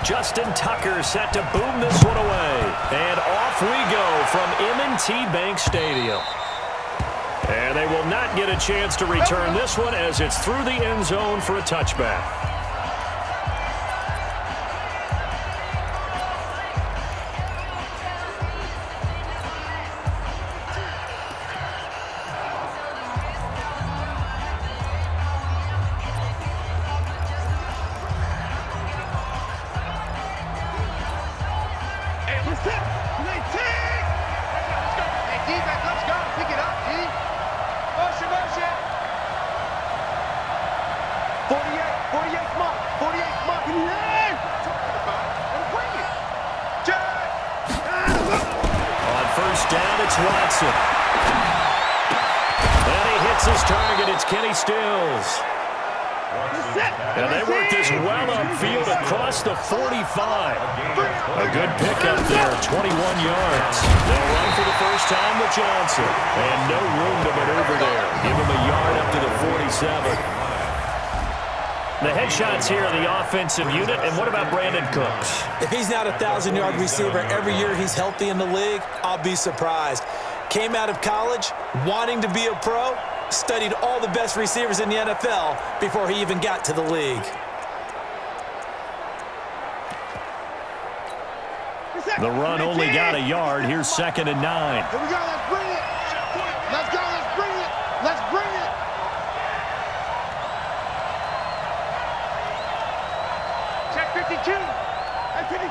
Justin Tucker set to boom this one away. And off we go from M&T Bank Stadium. And they will not get a chance to return this one as it's through the end zone for a touchback. Watson. And he hits his target. It's Kenny Stills. And they work this well upfield across the 45. A good pickup there, 21 yards. They'll run for the first time with Johnson. And no room to maneuver there. Give him a yard up to the 47. The headshots here in the offensive unit. And what about Brandon Cooks? If he's not a 1,000-yard receiver every year he's healthy in the league, I'll be surprised. Came out of college wanting to be a pro, studied all the best receivers in the NFL before he even got to the league. The run only got a yard. Here's 2nd and 9. Here we go. Let's bring it. Let's go. Let's bring it. Let's bring it. Check 52. And 55.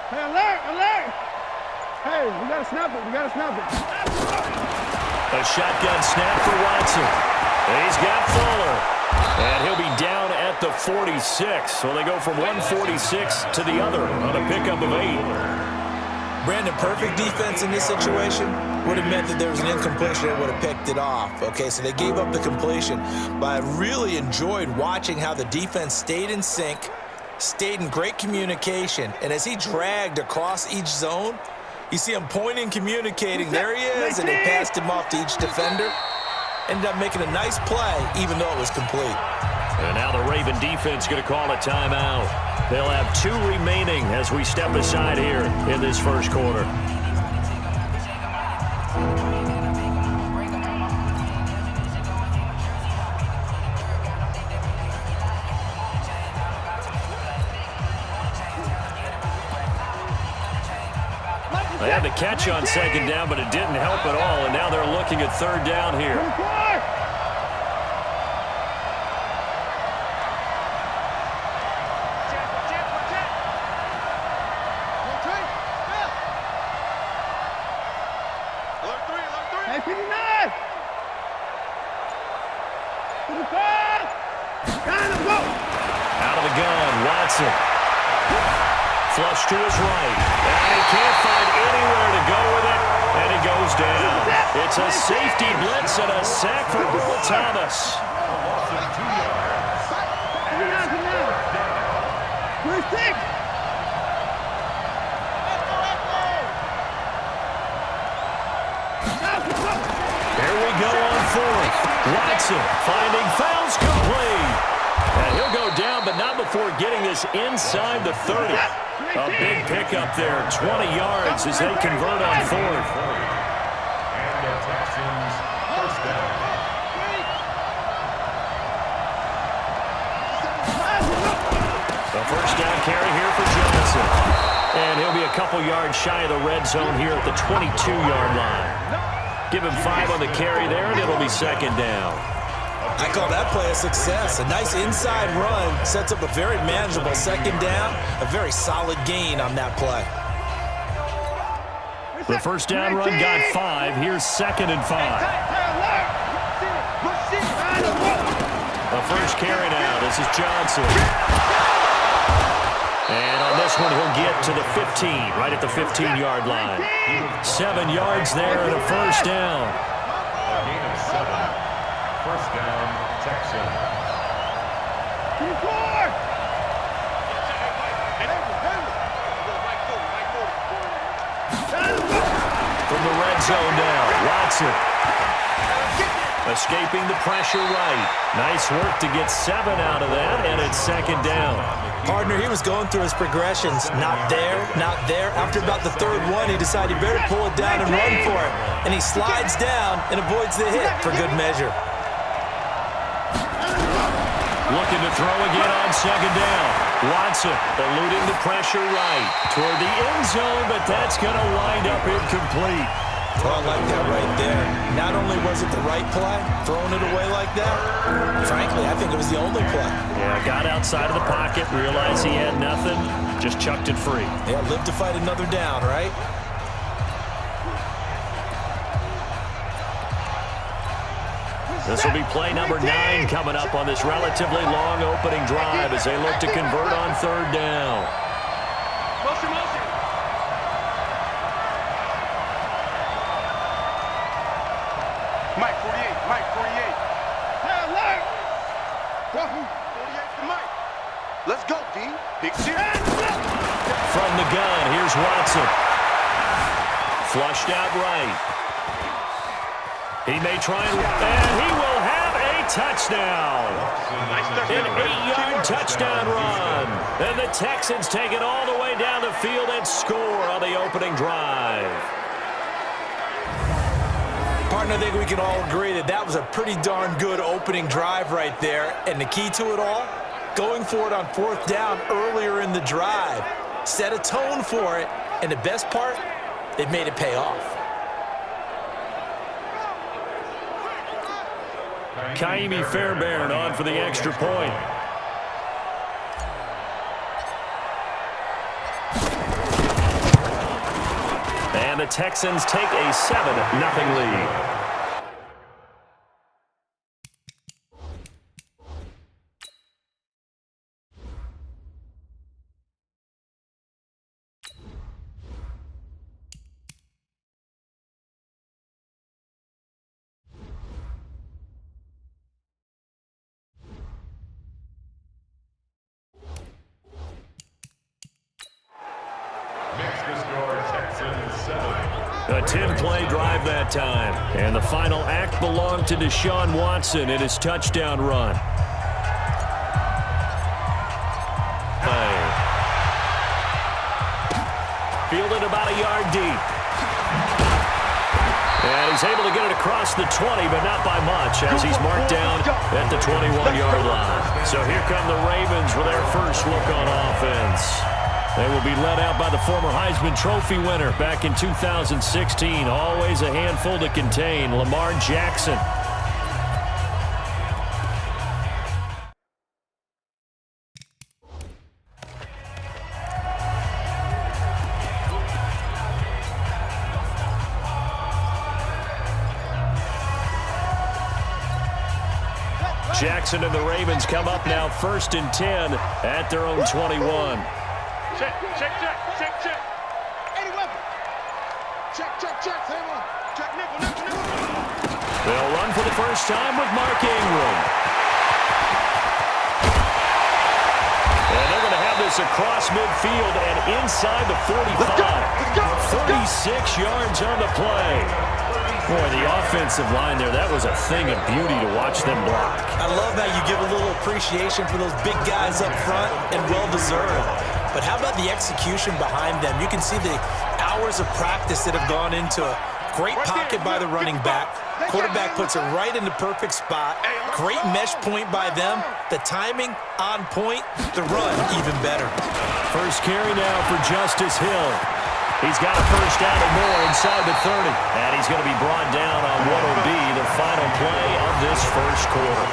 Hey, alert, alert. Hey, we got to snap it. We got to snap it. A shotgun snap for Watson. He's got Fuller. And he'll be down at the 46. So they go from 146 to the other on a pickup of 8. Brandon, perfect defense in this situation would have meant that there was an incompletion that would have picked it off. Okay, so they gave up the completion. But I really enjoyed watching how the defense stayed in sync, stayed in great communication. And as he dragged across each zone, you see him pointing, communicating. There he is, and they passed him off to each defender. Ended up making a nice play, even though it was complete. And now the Raven defense going to call a timeout. They'll have 2 remaining as we step aside here in this first quarter. They had the catch on 2nd down, but it didn't help at all, and now they're looking at 3rd down here. Out of the gun, Watson. Flush to his right. And he can't find anywhere to go with it. And he goes down. It's a safety blitz and a sack for Earl Thomas. Here we go on 4th. Watson finding fouls complete. And he'll go down, but not before getting this inside the 30. A big pickup there, 20 yards as they convert on 4th. And the Texans first down. The first down carry here for Johnson. And he'll be a couple yards shy of the red zone here at the 22-yard line. Give him 5 on the carry there, and it'll be 2nd down. I call that play a success. A nice inside run sets up a very manageable 2nd down. A very solid gain on that play. The first down run got 5. Here's 2nd and 5. The first carry now. This is Johnson. And on this one, he'll get to the 15, right at the 15-yard line. 7 yards there and a first down. A gain of 7. First down, Texans. From the red zone now, Watson. Escaping the pressure right. Nice work to get 7 out of that, and it's second down. Partner, he was going through his progressions. Not there, not there. After about the third one, he decided he better pull it down and run for it. And he slides down and avoids the hit for good measure. Looking to throw again on second down. Watson eluding the pressure right toward the end zone, but that's going to wind up incomplete. Well, I like that right there. Not only was it the right play, throwing it away like that, frankly, I think it was the only play. Yeah, got outside of the pocket, realized he had nothing, just chucked it free. Yeah, live to fight another down, right? This will be play number 9 coming up on this relatively long opening drive as they look to convert on third down. Motion, motion. Mike 48, Mike 48. Yeah, Larry. 48 to Mike. Let's go, D. Pick 6. From the gun, here's Watson. Flushed out right. He may try and he will have a touchdown. An 8-yard touchdown run. And the Texans take it all the way down the field and score on the opening drive. Partner, I think we can all agree that that was a pretty darn good opening drive right there. And the key to it all, going for it on fourth down earlier in the drive. Set a tone for it. And the best part, it made it pay off. Kaimi Fairbairn on for the extra point. And the Texans take a 7-0 lead. A 10-play drive that time. And the final act belonged to Deshaun Watson in his touchdown run. Fielded about a yard deep. And he's able to get it across the 20, but not by much, as he's marked down at the 21-yard line. So here come the Ravens with their first look on offense. They will be led out by the former Heisman Trophy winner back in 2016. Always a handful to contain, Lamar Jackson. Jackson and the Ravens come up now 1st and 10 at their own 21. Check, check, check, check, check. 80 weapon. Check, check, check. Same one. Check, nickel, nickel, nickel. They'll run for the first time with Mark Ingram. And they're going to have this across midfield and inside the 45. Let's go. 36 yards on the play. Boy, the offensive line there, that was a thing of beauty to watch them block. I love how you give a little appreciation for those big guys up front, and well-deserved. But how about the execution behind them? You can see the hours of practice that have gone into it. Great pocket by the running back. Quarterback puts it right in the perfect spot. Great mesh point by them. The timing on point. The run even better. First carry now for Justice Hill. He's got a first down and more inside the 30. And he's going to be brought down on what will be the final play of this first quarter.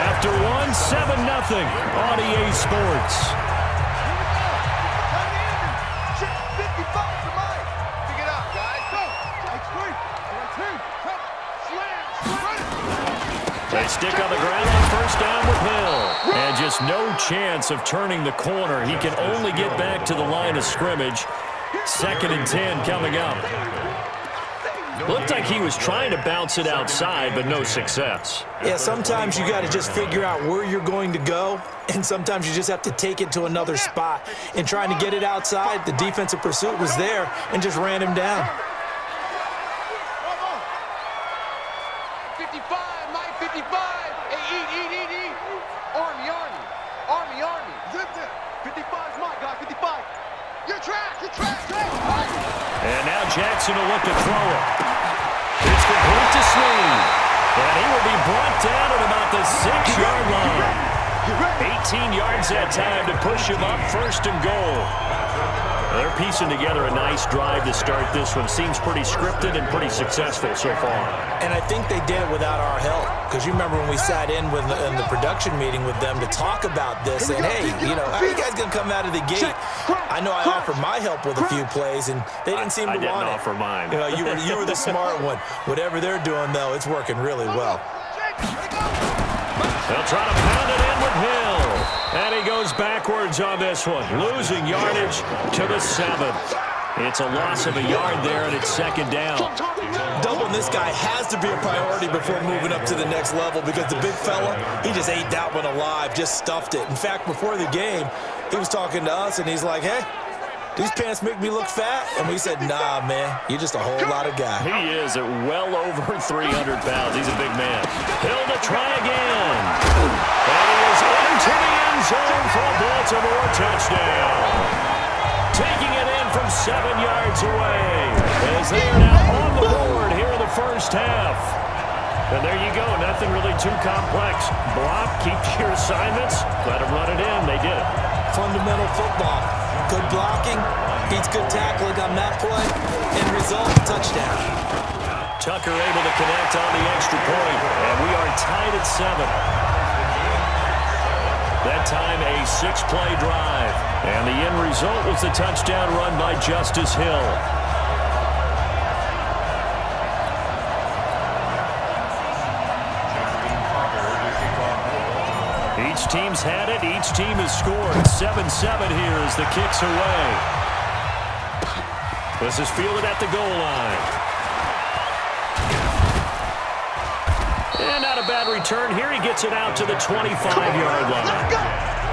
After one, 7-0 on EA Sports. They stick on the ground on first down with Hill. And just no chance of turning the corner. He can only get back to the line of scrimmage. 2nd and 10 coming up. Looked like he was trying to bounce it outside, but no success. Yeah, sometimes you got to just figure out where you're going to go, and sometimes you just have to take it to another spot. And trying to get it outside, the defensive pursuit was there and just ran him down. 55, Mike. Jackson will look to throw it. It's complete to Snead. And he will be brought down at about the 6-yard line. 18 yards that time to push him up, 1st and goal. They're piecing together a nice drive to start this one. Seems pretty scripted and pretty successful so far. And I think they did it without our help. Because you remember when we sat in the production meeting with them to talk about this, and hey, you know, how are you guys going to come out of the gate? I know I offered my help with a few plays, and they didn't seem to want it. I didn't offer mine. You know, you were the smart one. Whatever they're doing, though, it's working really well. They'll try to pound it in with Hill. And he goes backwards on this one, losing yardage to the 7. It's a loss of a yard there, and it's 2nd down. Doubling this guy has to be a priority before moving up to the next level because the big fella, he just ate that one alive, just stuffed it. In fact, before the game, he was talking to us, and he's like, hey, these pants make me look fat. And we said, nah, man, you're just a whole lot of guy. He is at well over 300 pounds. He's a big man. Hill to try again. And he is into the end zone for a Baltimore touchdown. Taking it in from 7 yards away. As they are now on the board here in the first half. And there you go. Nothing really too complex. Block, keep your assignments. Let them run it in. They did it. Fundamental football. Good blocking, beats good tackling on that play, and result, touchdown. Tucker able to connect on the extra point, and we are tied at 7. That time a 6-play drive, and the end result was the touchdown run by Justice Hill. Each team's had it. Each team has scored. 7-7 here as the kick's away. This is fielded at the goal line. And not a bad return here. He gets it out to the 25-yard line.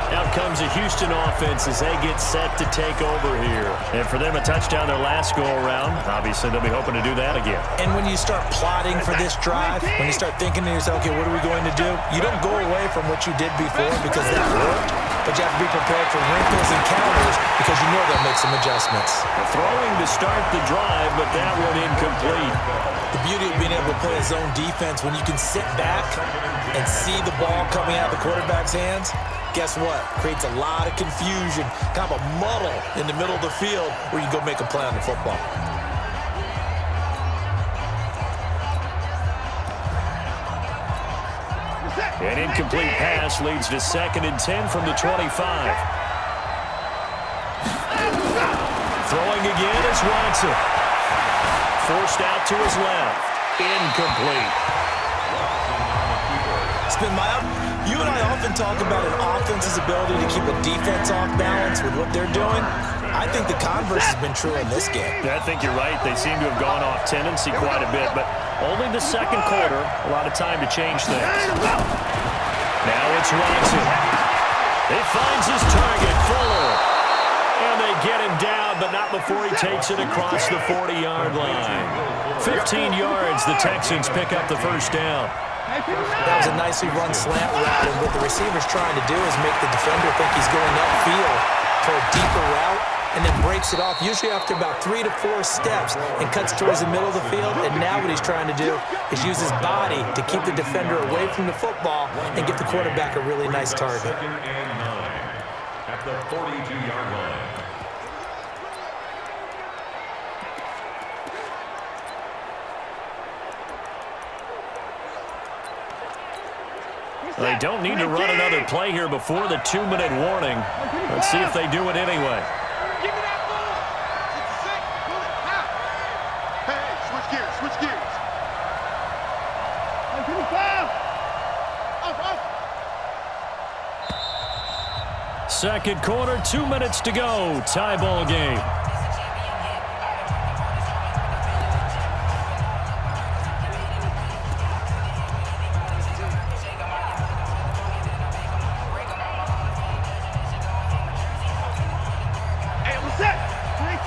Out comes a Houston offense as they get set to take over here. And for them, a touchdown their last go-around. Obviously, they'll be hoping to do that again. And when you start plotting for this drive, when you start thinking to yourself, okay, what are we going to do? You don't go away from what you did before because that worked. But you have to be prepared for wrinkles and counters because you know they'll make some adjustments. Throwing to start the drive, but that one incomplete. The beauty of being able to play a zone defense when you can sit back and see the ball coming out of the quarterback's hands, guess what? Creates a lot of confusion, kind of a muddle in the middle of the field where you go make a play on the football. An incomplete pass leads to 2nd and 10 from the 25. Throwing again is Watson. Forced out to his left. Incomplete. Spin mile. You and I often talk about an offense's ability to keep a defense off balance with what they're doing. I think the converse has been true in this game. I think you're right. They seem to have gone off tendency quite a bit, but only the 2nd quarter, a lot of time to change things. Now it's Watson. He finds his target, Fuller. And they get him down, but not before he takes it across the 40-yard line. 15 yards, the Texans pick up the first down. That was a nicely run slant route, and what the receiver's trying to do is make the defender think he's going upfield for a deeper route, and then breaks it off, usually after about 3 to 4 steps, and cuts towards the middle of the field. And now what he's trying to do is use his body to keep the defender away from the football and get the quarterback a really nice target. At the 42-yard line. They don't need to run another play here before the 2-minute warning. Let's see if they do it anyway. Give me that ball. It's sick. Pull it out. Hey, switch gears. Switch gears. Give me foul. Up. 2nd quarter, 2 minutes to go. Tie ball game.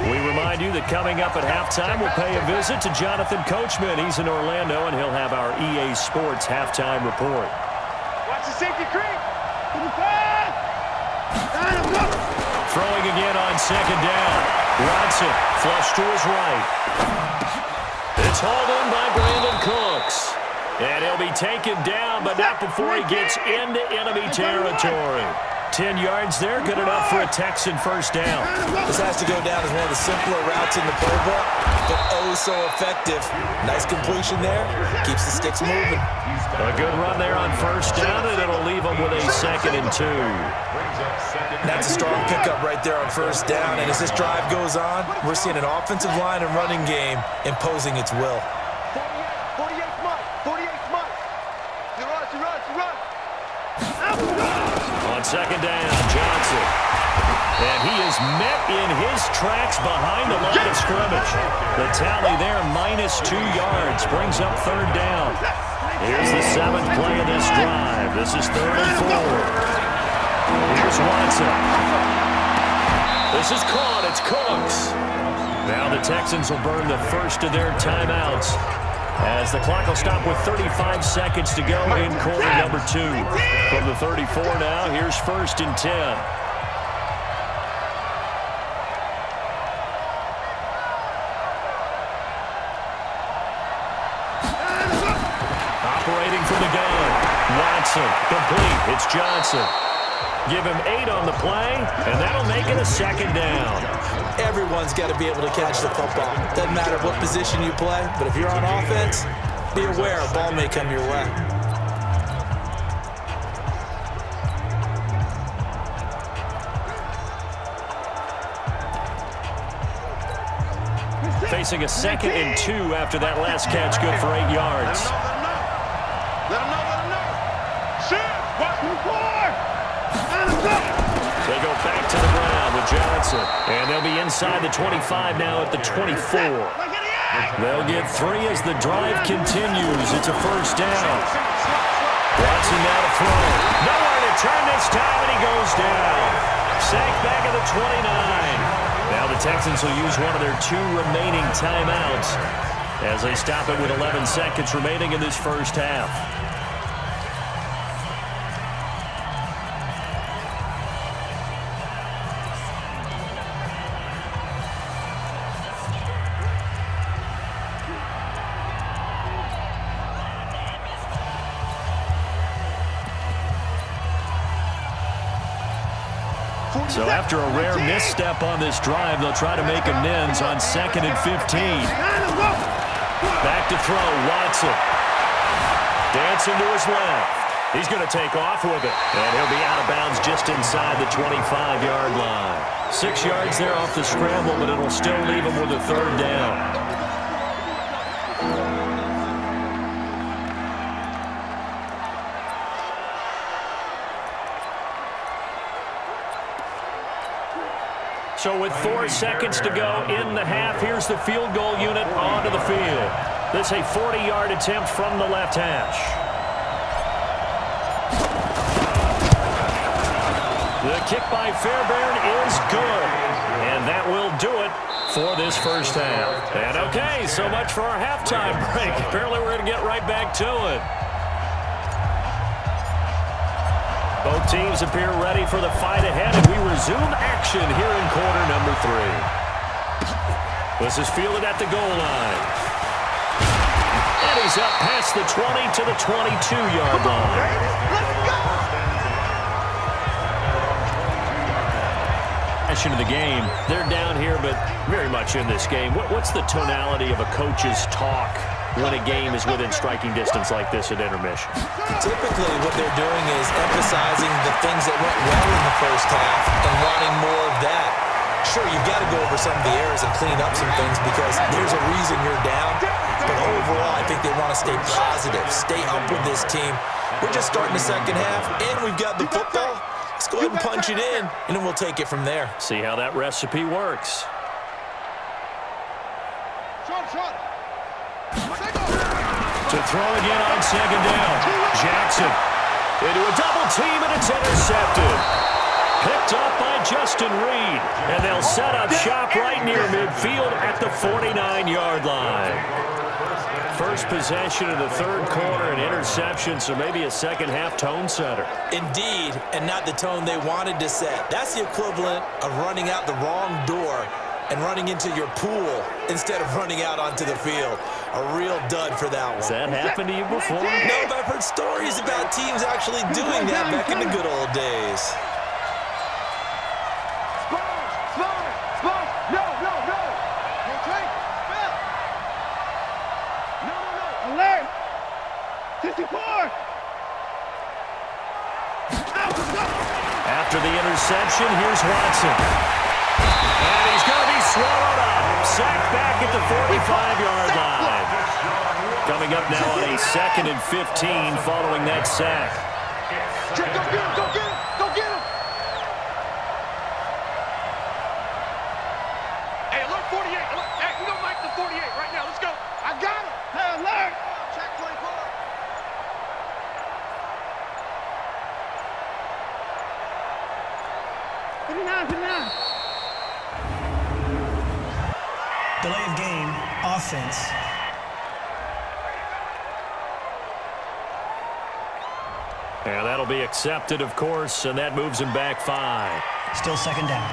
We remind you that coming up at halftime, we'll pay a visit to Jonathan Coachman. He's in Orlando, and he'll have our EA Sports halftime report. Watch the safety creep. Throwing again on second down. Watson, flush to his right. It's hauled in by Brandon Cooks. And he'll be taken down, but not before he gets into enemy territory. 10 yards there, good enough for a Texan first down. This has to go down as one of the simpler routes in the playbook, but oh so effective. Nice completion there, keeps the sticks moving. A good run there on first down, and it'll leave him with a 2nd and 2. That's a strong pickup right there on first down, and as this drive goes on, we're seeing an offensive line and running game imposing its will. 48 Mike. You run. On second down, Johnson. And he is met in his tracks behind the line of scrimmage. The tally there, -2 yards, brings up 3rd down. Here's the 7th play of this drive. This is 3rd and 4. Here's Watson. This is caught. It's Cooks. Now the Texans will burn the first of their timeouts, as the clock will stop with 35 seconds to go in quarter number 2. From the 34 now, here's 1st and 10. Operating from the gun. Watson, complete. It's Johnson. Give him 8 on the play, and that'll make it a 2nd down. Everyone's got to be able to catch the football. Doesn't matter what position you play, but if you're on offense, be aware a ball may come your way. Facing a 2nd and 2 after that last catch, good for 8 yards. Let him know. Shit! Watch me forward! They go back to the ground with Johnson, and they'll be inside the 25 now at the 24. They'll get 3 as the drive continues. It's a 1st down. Watson now to throw. Nowhere to turn this time, and he goes down. Sacked back at the 29. Now the Texans will use one of their 2 remaining timeouts as they stop it with 11 seconds remaining in this first half. So after a rare misstep on this drive, they'll try to make amends on 2nd and 15. Back to throw, Watson. Dancing to his left. He's going to take off with it. And he'll be out of bounds just inside the 25-yard line. 6 yards there off the scramble, but it'll still leave him with a 3rd down. So with 4 seconds to go in the half, here's the field goal unit onto the field. This is a 40-yard attempt from the left hash. The kick by Fairbairn is good. And that will do it for this first half. And okay, so much for our halftime break. Apparently we're going to get right back to it. Both teams appear ready for the fight ahead, and we resume action here in quarter number 3. This is fielded at the goal line. And he's up past the 20 to the 22-yard line. Of the game, they're down here, but very much in this game. What's the tonality of a coach's talk when a game is within striking distance like this at intermission? Typically, what they're doing is emphasizing the things that went well in the first half and wanting more of that. Sure, you've got to go over some of the errors and clean up some things because there's a reason you're down. But overall, I think they want to stay positive, stay up with this team. We're just starting the second half, and we've got the football. Let's go ahead and punch it in, and then we'll take it from there. See how that recipe works. To throw again on second down. Jackson into a double team, and it's intercepted. Picked up by Justin Reed, and they'll set up shop right near midfield at the 49-yard line. First possession of the third quarter, an interception, so maybe a second-half tone setter. Indeed, and not the tone they wanted to set. That's the equivalent of running out the wrong door and running into your pool instead of running out onto the field. A real dud for that one. Has that happened to you before? No, but I've heard stories about teams actually doing that back in the good old days. Alert! 64! After the interception, here's Watson. And he's going to be swallowed up. Sacked back at the 45-yard line. Coming up now on a 2nd and 15 following that sack. Go get him! Go get him! Go get him! Hey, alert 48! Hey, we don't like the 48 right now. Let's go! I got him! Hey, alert! Check 24. Delay of game, offense. And that'll be accepted, of course, and that moves him back 5. Still second down.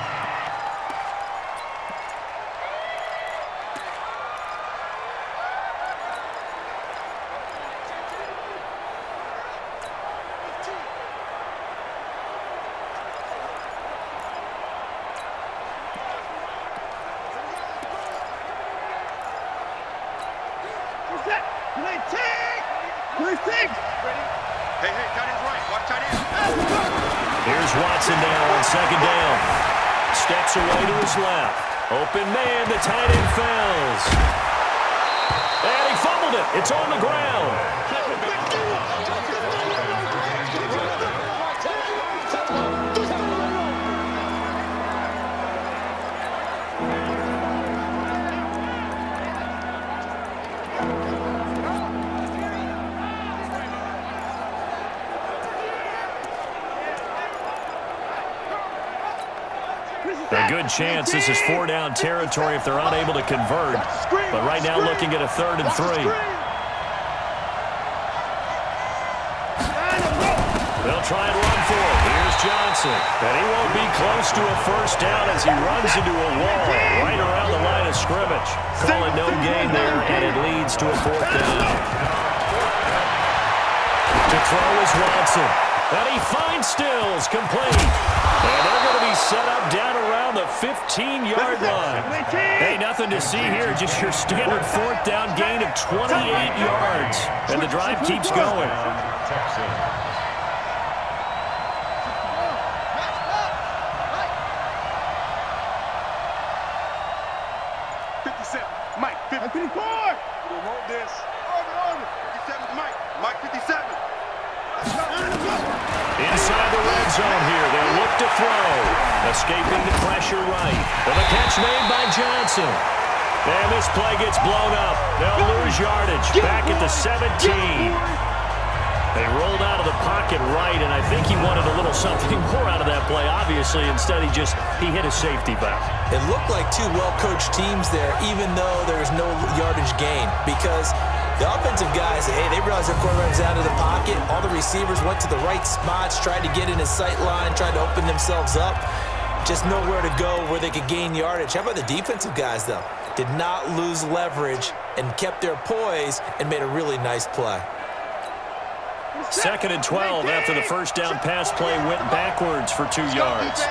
Here's Watson now on 2nd down. Steps away to his left. Open man, the tight end falls. And he fumbled it. It's on the ground. A good chance this is 4-down territory if they're unable to convert. But right now looking at a 3rd and 3. They'll try and run for it. Here's Johnson. And he won't be close to a first down as he runs into a wall right around the line of scrimmage. Call it no gain there, and it leads to a 4th down. To throw is Watson. And he finds Stills, complete. And they're going to be set up down around the 15-yard line. Hey, nothing to see here, just your standard 4th down gain of 28 yards. And the drive keeps going. Mike, 54! We'll hold this. Hold it. 57 Mike. Mike, 57. Inside the red zone here, they'll look to throw. Escaping the pressure right. With a catch made by Johnson. And this play gets blown up. They'll lose yardage. Back at the 17. They rolled out of the pocket right, and I think he wanted a little something more out of that play, obviously. Instead, he hit a safety back. It looked like two well-coached teams there, even though there was no yardage gain, because the offensive guys, hey, they realized their quarterback was out of the pocket. All the receivers went to the right spots, tried to get in his sight line, tried to open themselves up. Just nowhere to go where they could gain yardage. How about the defensive guys, though? Did not lose leverage and kept their poise and made a really nice play. 2nd and 12 after the first down pass play went backwards for 2 yards.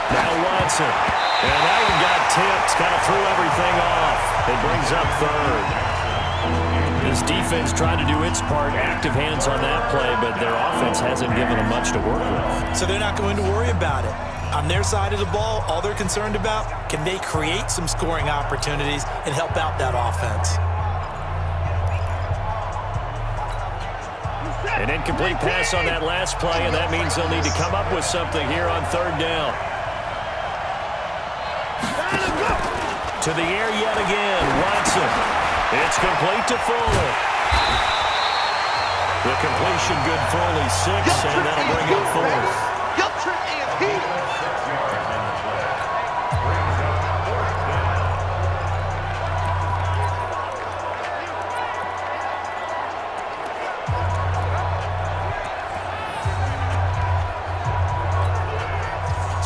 Now Watson. And that one got tipped, kind of threw everything off. It brings up 3rd. This defense tried to do its part, active hands on that play, but their offense hasn't given them much to work with. So they're not going to worry about it. On their side of the ball, all they're concerned about, can they create some scoring opportunities and help out that offense? An incomplete pass on that last play, and that means they'll need to come up with something here on 3rd down. To the air yet again, Watson. It's complete to Foley. The completion good for only 6, and that'll bring up 4th. Your trick is heat.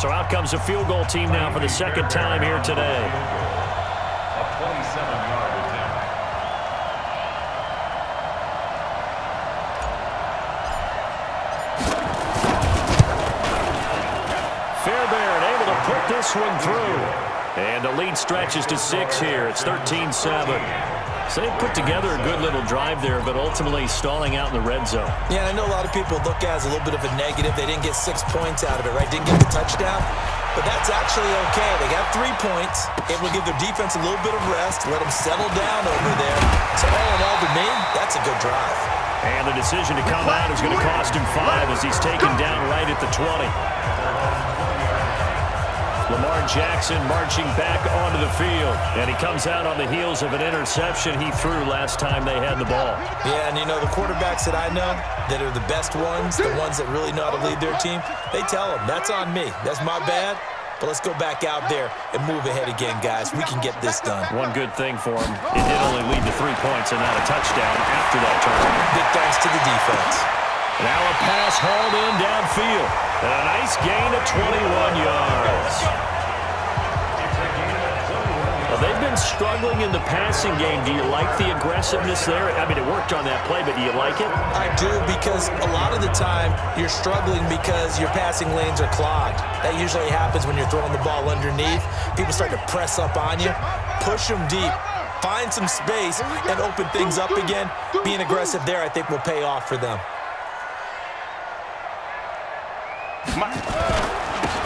So out comes a field goal team now for the second time here today. A 27-yard attempt. Fairbairn able to put this one through. And the lead stretches to 6 here. It's 13-7. So they put together a good little drive there, but ultimately stalling out in the red zone. Yeah, I know a lot of people look at it as a little bit of a negative. They didn't get 6 points out of it, right? Didn't get the touchdown. But that's actually okay. They got 3 points. It will give their defense a little bit of rest, let them settle down over there. So all in all, to me, that's a good drive. And the decision to come out is going to cost him 5 as he's taken down right at the 20. Lamar Jackson marching back onto the field. And he comes out on the heels of an interception he threw last time they had the ball. Yeah, and you know, the quarterbacks that I know that are the best ones, the ones that really know how to lead their team, they tell them, that's on me. That's my bad. But let's go back out there and move ahead again, guys. We can get this done. One good thing for him, it did only lead to 3 points and not a touchdown after that turnover. Big thanks to the defense. Now a pass hauled in downfield. And a nice gain of 21 yards. Well, they've been struggling in the passing game. Do you like the aggressiveness there? I mean, it worked on that play, but do you like it? I do, because a lot of the time you're struggling because your passing lanes are clogged. That usually happens when you're throwing the ball underneath. People start to press up on you. Push them deep. Find some space and open things up again. Being aggressive there, I think, will pay off for them.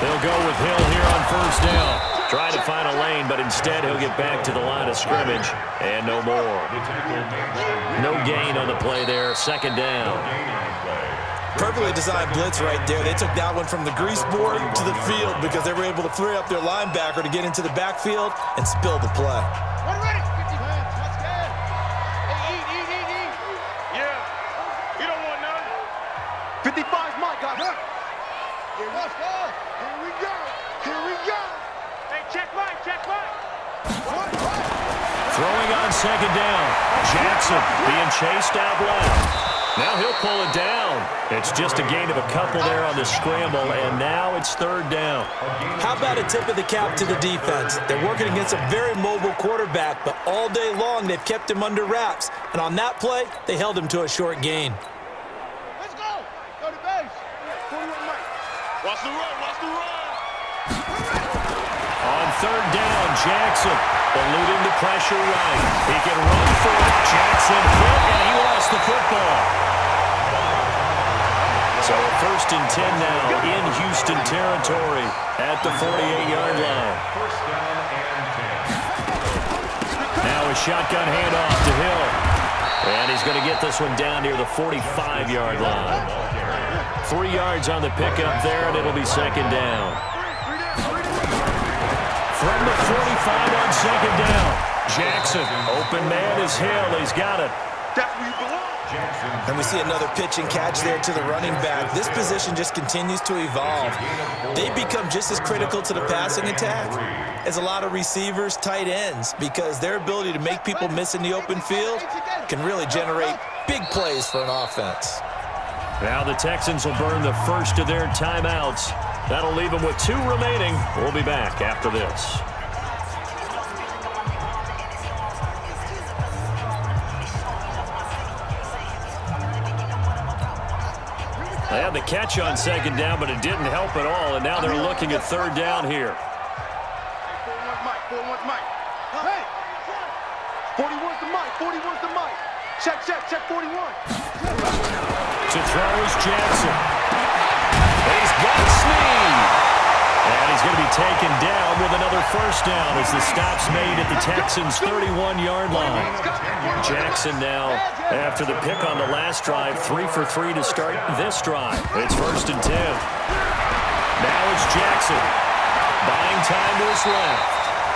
They'll go with Hill here on first down. Try to find a lane, but instead he'll get back to the line of scrimmage. And no more. No gain on the play there. Second down. Perfectly designed blitz right there. They took that one from the grease board to the field because they were able to free up their linebacker to get into the backfield and spill the play. One ready. 50 hands. That's good. Hey, eat. Yeah. You don't want none. 55's my guy. Here we go. Hey, check mine. Throwing on second down. Jackson being chased out left. Now he'll pull it down. It's just a gain of a couple there on the scramble, and now it's third down. How about a tip of the cap to the defense? They're working against a very mobile quarterback, but all day long they've kept him under wraps. And on that play, they held him to a short gain. Let's go. Go to base. 41 Mike. Watch the run. On third down, Jackson eluding the pressure right. He can run for it. Jackson hit, and he lost the football. So first and 10 now in Houston territory at the 48-yard line. First down and 10. Now a shotgun handoff to Hill. And he's going to get this one down near the 45-yard line. 3 yards on the pickup there, and it'll be second down. From the 45 on second down. Jackson, open man is Hill. He's got it. That's where you belong. And we see another pitch and catch there to the running back. This position just continues to evolve. They become just as critical to the passing attack as a lot of receivers, tight ends, because their ability to make people miss in the open field can really generate big plays for an offense. Now the Texans will burn the first of their timeouts. That'll leave them with 2 remaining. We'll be back after this. They had the catch on second down, but it didn't help at all, and now they're looking at third down here. 41's Mike. Hey! 41's the Mike. Check 41. To throw is Jackson. He's got Snead. And he's going to be taken down with another first down as the stop's made at the Texans' 31-yard line. Jackson now, after the pick on the last drive, 3 for 3 to start this drive. It's first and 10. Now it's Jackson. Buying time to his left.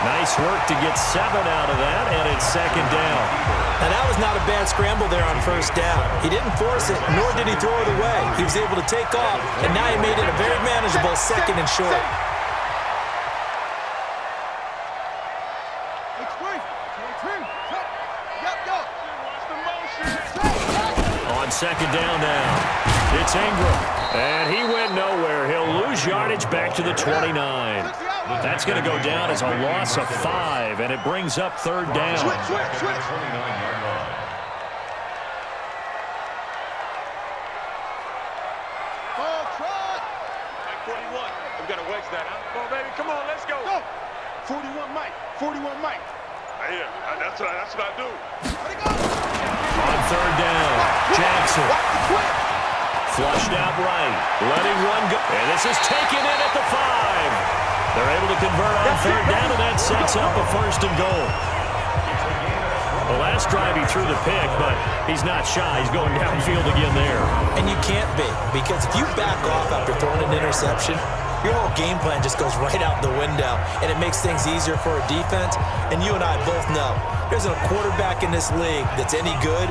Nice work to get 7 out of that, and it's second down. Now, that was not a bad scramble there on first down. He didn't force it, nor did he throw it away. He was able to take off, and now he made it a very manageable second and short. On second down now, it's Ingram. And he went nowhere. He'll lose yardage back to the 29. That's going to go down as a loss of 5, and it brings up third down. Switch. 29-yard line. Oh, try. 41. We got to wedge that out. Come on, baby. Come on, let's go. 41 Mike. 41 Mike. Yeah, that's what I do. On third down, Jackson. Flushed out right, letting one go. And this is taken in at the 5. They're able to convert on third down, and that sets up a first and goal. The last drive he threw the pick, but he's not shy. He's going downfield again there. And you can't be, because if you back off after throwing an interception, your whole game plan just goes right out the window, and it makes things easier for a defense. And you and I both know there's a quarterback in this league that's any good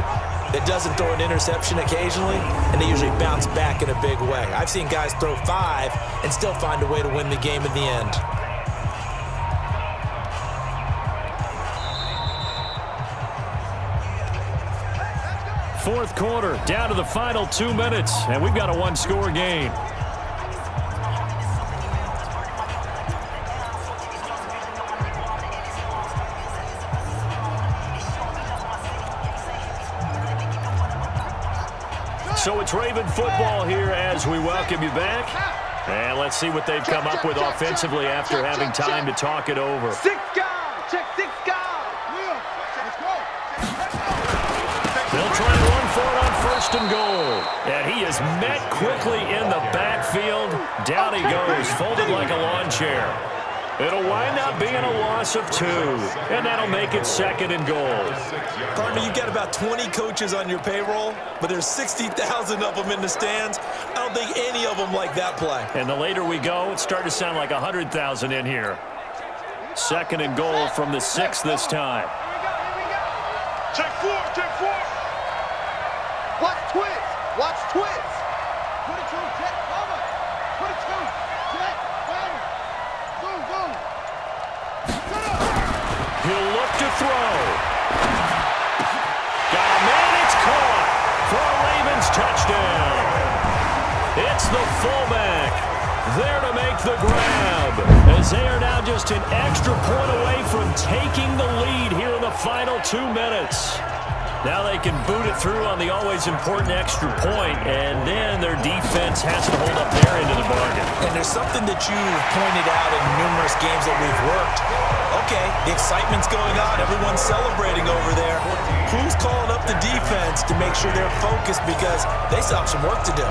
that doesn't throw an interception occasionally, and they usually bounce back in a big way. I've seen guys throw 5 and still find a way to win the game in the end. Fourth quarter, down to the final 2 minutes, and we've got a one-score game. So it's Raven football here as we welcome you back. And let's see what they've come up with offensively after having time to talk it over. 6 guys. Check 6 guys. Yeah. Let's go. They'll try to run for it on first and goal. And he is met quickly in the backfield. Down he goes, folded like a lawn chair. It'll wind up being a loss of 2, and that'll make it second and goal. Partner, you've got about 20 coaches on your payroll, but there's 60,000 of them in the stands. I don't think any of them like that play. And the later we go, it's starting to sound like 100,000 in here. Second and goal from the 6 this time. Check 4. Watch twist. Put it to him, check, cover. Put it to him, check, cover. Boom. He'll look to throw. Got a man, it's caught for a Ravens touchdown. It's the fullback there to make the grab, as they are now just an extra point away from taking the lead here in the final 2 minutes. Now they can boot it through on the always important extra point, and then their defense has to hold up their end of the bargain. And there's something that you've pointed out in numerous games that we've worked. Okay, the excitement's going on. Everyone's celebrating over there. Who's calling up the defense to make sure they're focused, because they still have some work to do?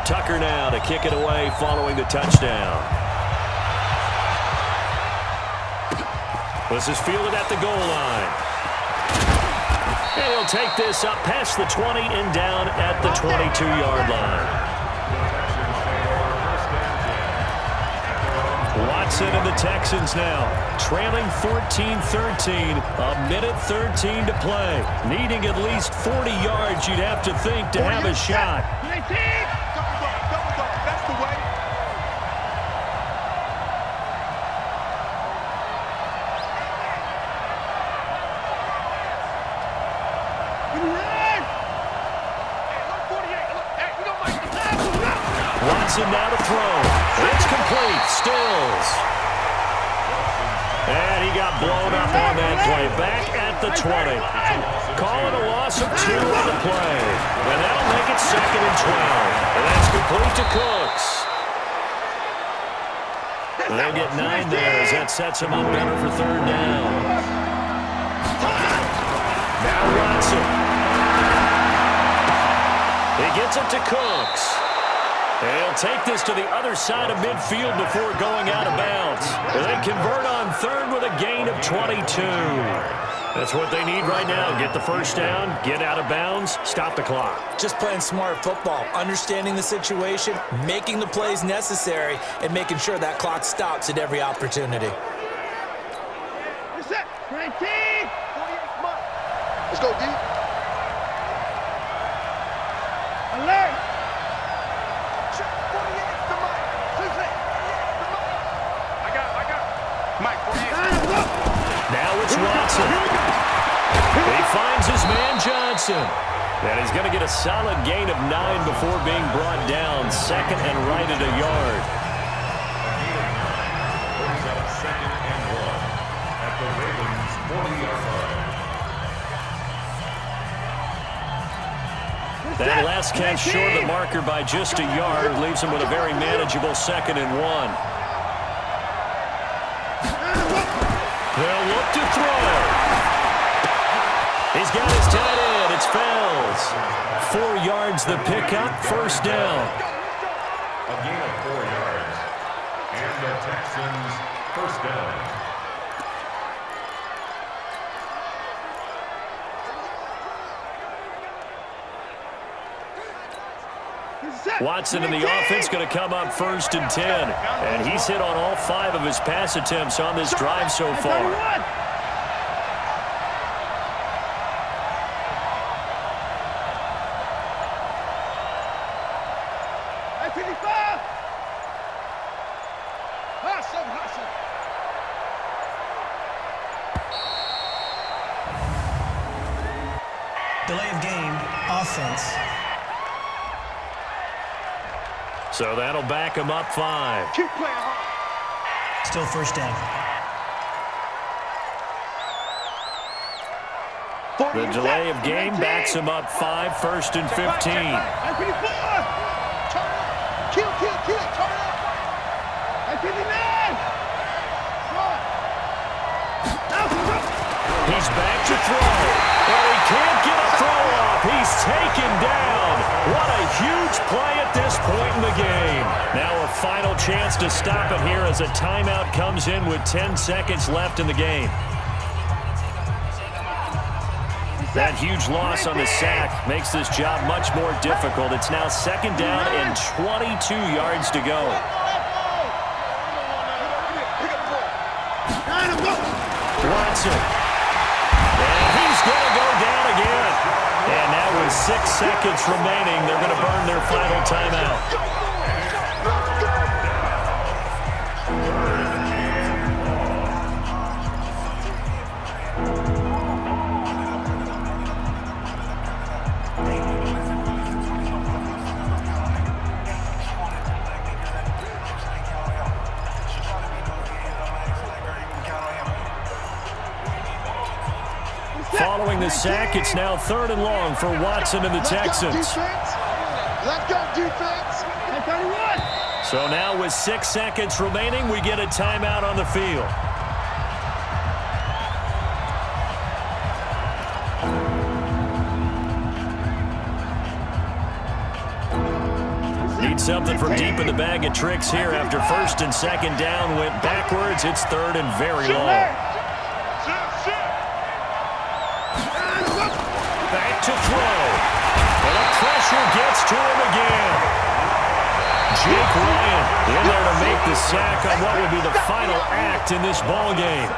Tucker now to kick it away following the touchdown. This is fielded at the goal line. And he'll take this up past the 20 and down at the 22-yard line. Watson and the Texans now trailing 14-13, a minute 13 to play. Needing at least 40 yards, you'd have to think, to have a shot. That's the way. Watson now to throw. It's complete. Stills. And he got blown up on that play. Back at the 20. Calling a loss of 2 on the play. And that'll make it second and 12. And that's complete to Cooks. They'll get 9 there as that sets him up better for third down. Now Watson. He gets it to Cooks. They'll take this to the other side of midfield before going out of bounds. They convert on third with a gain of 22. That's what they need right now. Get the first down, get out of bounds, stop the clock. Just playing smart football, understanding the situation, making the plays necessary, and making sure that clock stops at every opportunity. Reset. 19. 48 months. Let's go, D. Alert. Check 48. Now it's Watson. He finds his man Johnson. And he's going to get a solid gain of 9 before being brought down. Second and right at a yard. Brings up 2nd and 1 at the Ravens' 40-yard line. That last catch short of the marker by just a yard leaves him with a very manageable 2nd and 1. They'll look to throw. He's got his tight end. It's Fells. 4 yards the pickup, first down. A gain of 4 yards. And the Texans first down. Watson in the offense going to come up 1st and 10. And he's hit on all 5 of his pass attempts on this drive so far. Delay of game, offense. So that'll back him up 5. Keep playing hard. Still first down. The delay of game backs him up 5, 1st and 15. Turn up. Kill. Turn up. At 59. He's back to throw. Well, he can't get a throw off. He's taken down. What a huge play at this point in the game. Now a final chance to stop it here as a timeout comes in with 10 seconds left in the game. That huge loss on the sack makes this job much more difficult. It's now 2nd down and 22 yards to go. Watson. And he's going to go down again. And now with 6 seconds remaining, they're going to burn their final timeout. Following the sack, it's now 3rd and long for Watson and the Texans. Let's go, defense. So now with 6 seconds remaining, we get a timeout on the field. Need something from deep in the bag of tricks here after 1st and 2nd down went backwards. It's 3rd and very long. Back to throw. And the pressure gets to him again. Jake Ryan in there to make the sack on what will be the final act in this ballgame.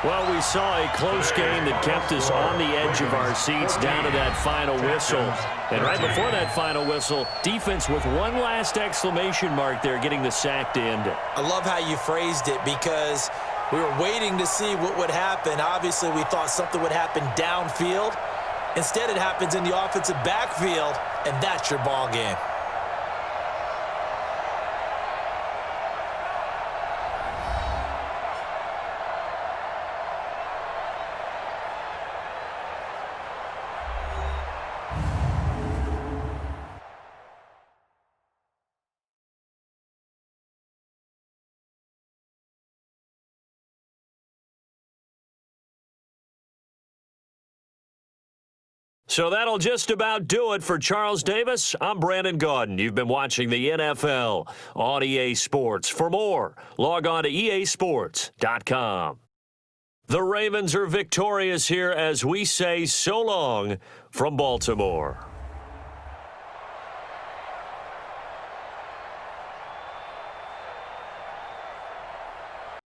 Well, we saw a close game that kept us on the edge of our seats down to that final whistle. And right before that final whistle, defense with one last exclamation mark there, getting the sack to end it. I love how you phrased it because we were waiting to see what would happen. Obviously, we thought something would happen downfield. Instead, it happens in the offensive backfield, and that's your ball game. So that'll just about do it for Charles Davis. I'm Brandon Gaudin. You've been watching the NFL on EA Sports. For more, log on to easports.com. The Ravens are victorious here as we say so long from Baltimore.